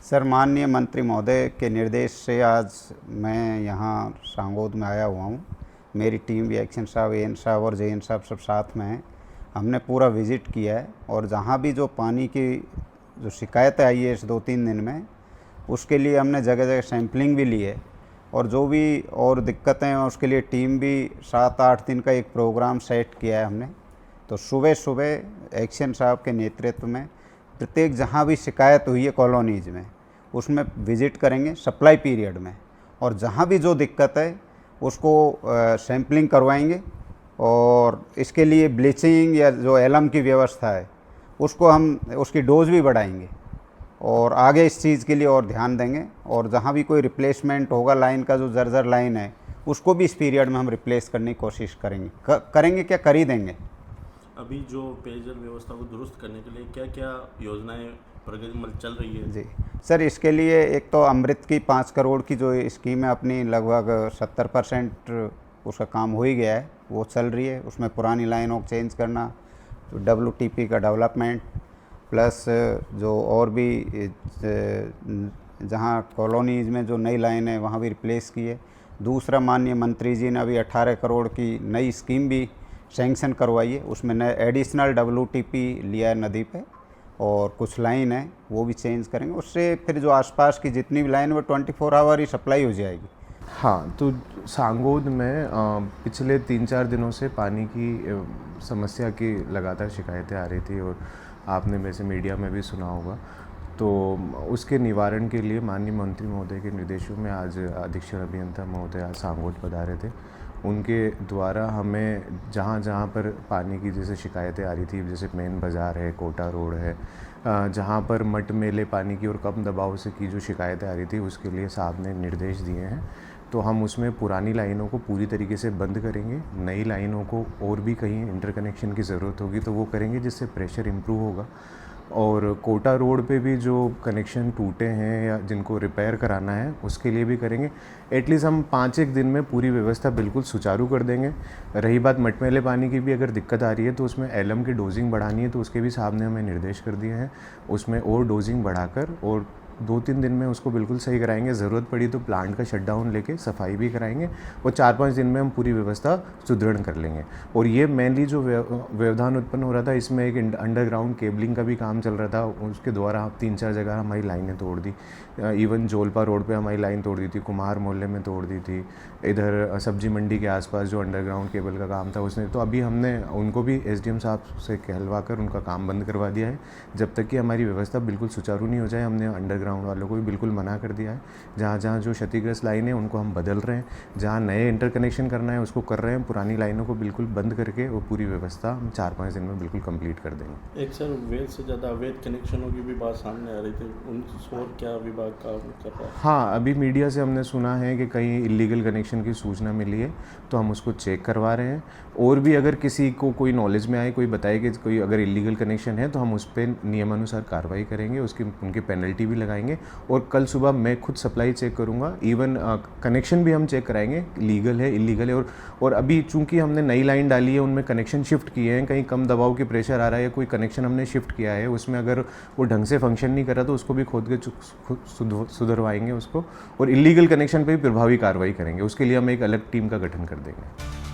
Sir, माननीय मंत्री महोदय के निर्देश से आज मैं यहाँ सांगोद में आया हुआ हूँ। मेरी टीम भी एक्शन साहब, एएन साहब और जेएन साहब सब साथ में हैं। हमने पूरा विज़िट किया है और जहाँ भी जो पानी की जो शिकायतें आई है इस 2-3 दिन में, उसके लिए हमने जगह जगह सैंपलिंग भी ली है और जो भी और दिक्कतें हैं उसके लिए टीम भी 7-8 दिन का एक प्रोग्राम सेट किया है हमने। तो सुबह सुबह एक्शन साहब के नेतृत्व में प्रत्येक जहाँ भी शिकायत हुई है कॉलोनीज़ में, उसमें विज़िट करेंगे सप्लाई पीरियड में, और जहाँ भी जो दिक्कत है उसको सैम्पलिंग करवाएंगे। और इसके लिए ब्लीचिंग या जो एलम की व्यवस्था है उसको हम उसकी डोज भी बढ़ाएंगे और आगे इस चीज़ के लिए और ध्यान देंगे। और जहाँ भी कोई रिप्लेसमेंट होगा लाइन का, जो जर्जर लाइन है उसको भी इस पीरियड में हम रिप्लेस करने की कोशिश करेंगे। करेंगे क्या, कर ही देंगे। अभी जो पेयजल व्यवस्था को दुरुस्त करने के लिए क्या क्या योजनाएं प्रगति में चल रही है? जी सर, इसके लिए एक तो अमृत की 5 करोड़ की जो स्कीम है अपनी, लगभग 70% उसका काम हो ही गया है, वो चल रही है। उसमें पुरानी लाइनों को चेंज करना, जो WTP का डेवलपमेंट, प्लस जो और भी जहाँ कॉलोनीज़ में जो नई लाइन है वहाँ भी रिप्लेस की है। दूसरा, माननीय मंत्री जी ने अभी 18 करोड़ की नई स्कीम भी सैंक्शन करवाई है। उसमें नए एडिशनल WTP लिया है नदी पे, और कुछ लाइन है वो भी चेंज करेंगे। उससे फिर जो आसपास की जितनी भी लाइन है वो 24 आवर ही सप्लाई हो जाएगी। हाँ, तो सांगोद में पिछले 3-4 दिनों से पानी की समस्या की लगातार शिकायतें आ रही थी और आपने वैसे मीडिया में भी सुना होगा। तो उसके निवारण के लिए माननीय मंत्री महोदय के निर्देशों में आज अधीक्षण अभियंता महोदय आज सांगोद पधारे थे। उनके द्वारा हमें जहाँ जहाँ पर पानी की जैसे शिकायतें आ रही थी, जैसे मेन बाज़ार है, कोटा रोड है, जहाँ पर मट मेले पानी की और कम दबाव से की जो शिकायतें आ रही थी, उसके लिए साहब ने निर्देश दिए हैं। तो हम उसमें पुरानी लाइनों को पूरी तरीके से बंद करेंगे। नई लाइनों को और भी कहीं इंटरकनेक्शन की ज़रूरत होगी तो वो करेंगे, जिससे प्रेशर इम्प्रूव होगा। और कोटा रोड पे भी जो कनेक्शन टूटे हैं या जिनको रिपेयर कराना है उसके लिए भी करेंगे। एटलीस्ट हम 5-1 दिन में पूरी व्यवस्था बिल्कुल सुचारू कर देंगे। रही बात मटमैले पानी की भी अगर दिक्कत आ रही है तो उसमें एलम की डोजिंग बढ़ानी है, तो उसके भी साहब ने हमें निर्देश कर दिए हैं। उसमें और डोजिंग बढ़ाकर और 2-3 दिन में उसको बिल्कुल सही कराएंगे। ज़रूरत पड़ी तो प्लांट का शटडाउन लेके सफाई भी कराएंगे और 4-5 दिन में हम पूरी व्यवस्था सुदृढ़ कर लेंगे। और ये मेनली जो व्यवधान उत्पन्न हो रहा था, इसमें एक अंडरग्राउंड केबलिंग का भी काम चल रहा था। उसके द्वारा 3-4 जगह हमारी लाइनें तोड़ दी। इवन जोलपा रोड पे हमारी लाइन तोड़ दी थी, कुम्हार मोहल्ले में तोड़ दी थी, इधर सब्जी मंडी के आसपास जो अंडरग्राउंड केबल का काम था उसने। तो अभी हमने उनको भी SDM साहब से कहलवा कर उनका काम बंद करवा दिया है। जब तक कि हमारी व्यवस्था बिल्कुल सुचारू नहीं हो जाए, हमने अंडरग्राउंड वालों को भी बिल्कुल मना कर दिया है। जहाँ जहाँ जो क्षतिग्रस्त लाइन है उनको हम बदल रहे हैं, जहाँ नए इंटरकनेक्शन करना है उसको कर रहे हैं। पुरानी लाइनों को बिल्कुल बंद करके वो पूरी व्यवस्था हम 4-5 दिन में बिल्कुल कंप्लीट कर देंगे। एक सर, वैध से ज़्यादा अवैध कनेक्शनों की भी बात सामने आ रही थी, उन और क्या विभाग काम कर रहा है? हाँ, अभी मीडिया से हमने सुना है कि कहीं इलीगल कनेक्शन की सूचना मिली है, तो हम उसको चेक करवा रहे हैं। और भी अगर किसी को कोई नॉलेज में आए, कोई बताए कि कोई अगर इलीगल कनेक्शन है तो हम उस पर नियमानुसार कार्रवाई करेंगे, उनकी पेनल्टी भी लगाएंगे। और कल सुबह मैं खुद सप्लाई चेक करूँगा, इवन कनेक्शन भी हम चेक कराएंगे, लीगल है इलीगल है। और अभी चूँकि हमने नई लाइन डाली है, उनमें कनेक्शन शिफ्ट किए हैं, कहीं कम दबाव के प्रेशर आ रहा है या कोई कनेक्शन हमने शिफ्ट किया है, उसमें अगर वो ढंग से फंक्शन नहीं कर रहा तो उसको भी खोद के सुधरवाएंगे उसको। और इलीगल कनेक्शन पे भी प्रभावी कार्रवाई करेंगे। उसके लिए हम एक अलग टीम का गठन कर देंगे।